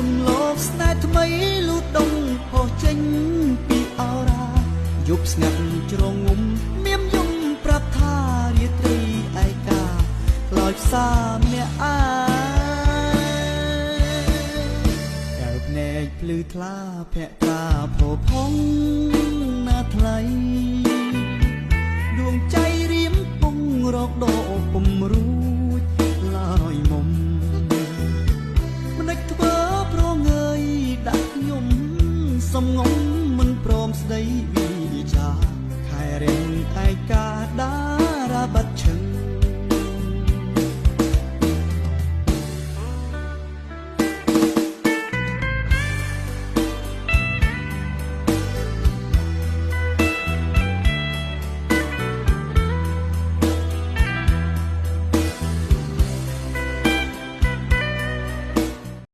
នលោកស្នេហ៍ថ្មីលូតដុំហោះចេញពីអរ៉ាយប់ស្ងាត់ជ្រងងំនាមយំប្រាប់ថារាត្រីឯកាខ្លោចផ្សាម្នាក់ឯកែវភ្នែកភ្លឺថ្លាភក្ត្រាផោផង់ណាថ្លៃដួងใจរៀមពងរកដោពុំរួចឡើយមុំមិនធ្វើប្រងើយដាក់ខ្ញុំសំងំ